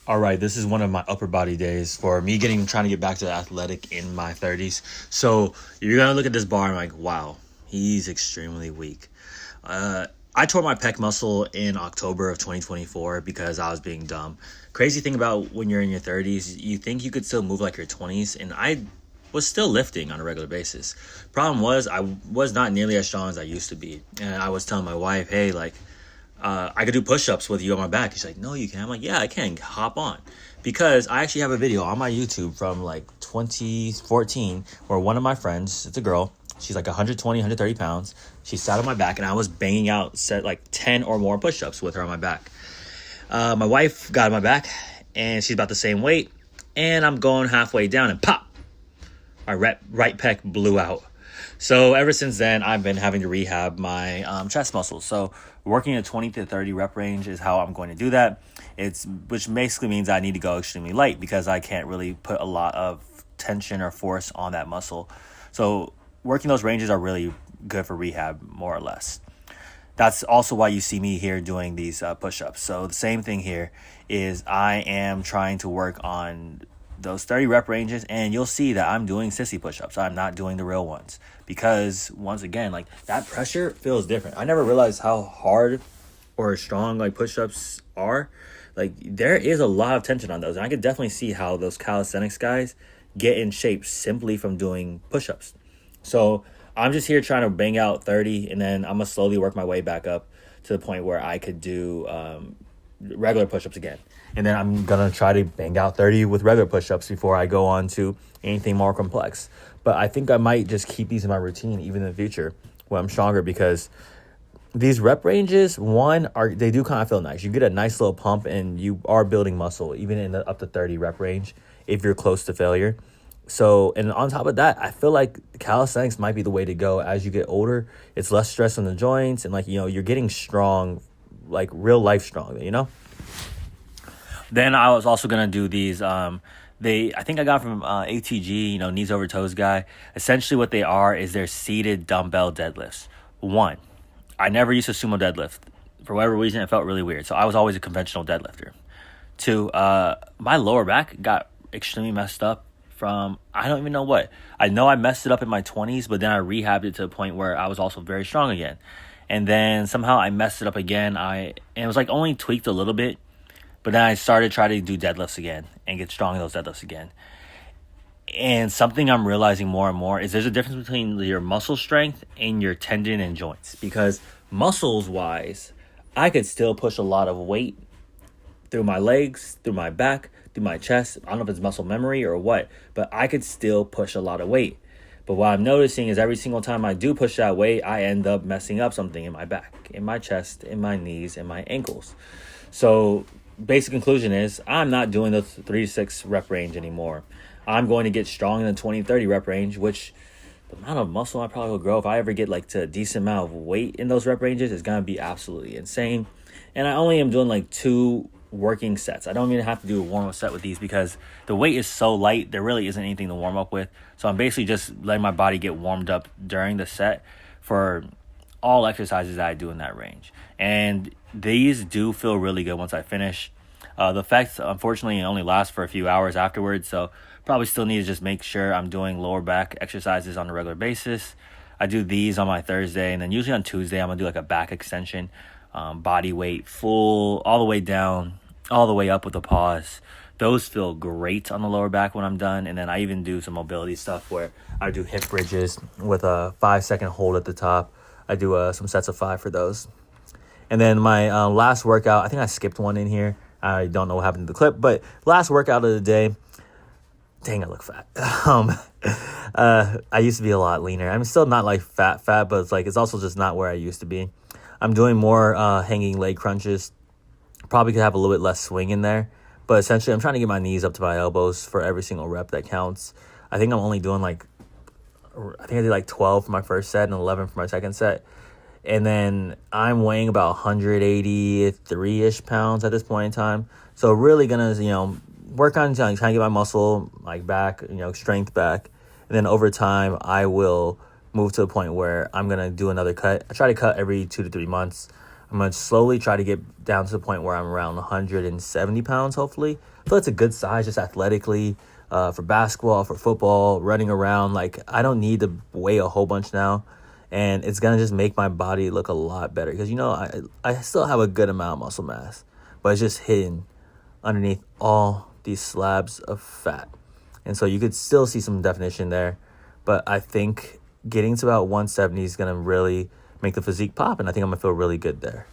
All right, this is one of my upper body days for me trying to get back to athletic in my 30s. So you're gonna look at this bar and like, wow, he's extremely weak. I tore my pec muscle in October of 2024 because I was being dumb. Crazy thing about when you're in your 30s, you think you could still move like your 20s, and I was still lifting on a regular basis. Problem was, I was not nearly as strong as I used to be, and I was telling my wife, hey, like, I could do push-ups with you on my back. She's like, no, you can. I'm like, yeah, I can. Hop on. Because I actually have a video on my YouTube from like 2014 where one of my friends, it's a girl, she's like 120, 130 pounds. She sat on my back and I was banging out set like 10 or more push-ups with her on my back. My wife got on my back and she's about the same weight. And I'm going halfway down and pop, my right pec blew out. So ever since then, I've been having to rehab my chest muscles. So working a 20 to 30 rep range is how I'm going to do that. Which basically means I need to go extremely light because I can't really put a lot of tension or force on that muscle. So working those ranges are really good for rehab, more or less. That's also why you see me here doing these push-ups. So the same thing here is I am trying to work on those 30 rep ranges, and you'll see that I'm doing sissy push-ups. I'm not doing the real ones because, once again, like, that pressure feels different. I never realized how hard or strong like push-ups are. Like, there is a lot of tension on those, and I could definitely see how those calisthenics guys get in shape simply from doing push-ups. So I'm just here trying to bang out 30, and then I'm gonna slowly work my way back up to the point where I could do regular push-ups again. And then I'm going to try to bang out 30 with regular push-ups before I go on to anything more complex. But I think I might just keep these in my routine even in the future when I'm stronger, because these rep ranges, they do kind of feel nice. You get a nice little pump and you are building muscle even in the up to 30 rep range if you're close to failure. So, and on top of that, I feel like calisthenics might be the way to go as you get older. It's less stress on the joints and, like, you're getting strong, like real life strong, Then I was also going to do these, I think I got from ATG, knees over toes guy. Essentially what they are is they're seated dumbbell deadlifts. One, I never used to sumo deadlift. For whatever reason, it felt really weird. So I was always a conventional deadlifter. Two, my lower back got extremely messed up from, I don't even know what. I know I messed it up in my 20s, but then I rehabbed it to a point where I was also very strong again. And then somehow I messed it up again. And it was like only tweaked a little bit. But then I started trying to do deadlifts again and get strong in those deadlifts again. And something I'm realizing more and more is there's a difference between your muscle strength and your tendon and joints. Because muscles-wise, I could still push a lot of weight through my legs, through my back, through my chest. I don't know if it's muscle memory or what, but I could still push a lot of weight. But what I'm noticing is every single time I do push that weight, I end up messing up something in my back, in my chest, in my knees, in my ankles. So basic conclusion is I'm not doing the 3 to 6 rep range anymore. I'm going to get strong in the 20-30 rep range, which the amount of muscle I probably will grow if I ever get like to a decent amount of weight in those rep ranges is going to be absolutely insane. And I only am doing like 2 working sets. I don't even have to do a warm-up set with these because the weight is so light, there really isn't anything to warm up with. So I'm basically just letting my body get warmed up during the set for all exercises that I do in that range. And these do feel really good once I finish. The effects, unfortunately, only last for a few hours afterwards, so probably still need to just make sure I'm doing lower back exercises on a regular basis. I do these on my Thursday, and then usually on Tuesday, I'm going to do like a back extension, body weight, full, all the way down, all the way up with a pause. Those feel great on the lower back when I'm done. And then I even do some mobility stuff where I do hip bridges with a 5-second hold at the top. I do some sets of 5 for those. And then my last workout, I think I skipped one in here. I don't know what happened to the clip, but last workout of the day, dang, I look fat. I used to be a lot leaner. I'm still not like fat, but it's also just not where I used to be. I'm doing more hanging leg crunches. Probably could have a little bit less swing in there, but essentially I'm trying to get my knees up to my elbows for every single rep that counts. I think I'm only doing I did like 12 for my first set and 11 for my second set. And then I'm weighing about 183-ish pounds at this point in time. So really gonna, work on trying to get my muscle back, strength back. And then over time, I will move to a point where I'm gonna do another cut. I try to cut every 2 to 3 months. I'm going to slowly try to get down to the point where I'm around 170 pounds, hopefully. I feel it's a good size, just athletically, for basketball, for football, running around. Like, I don't need to weigh a whole bunch now. And it's going to just make my body look a lot better. Because, I still have a good amount of muscle mass. But it's just hidden underneath all these slabs of fat. And so you could still see some definition there. But I think getting to about 170 is going to really make the physique pop. And I think I'm going to feel really good there.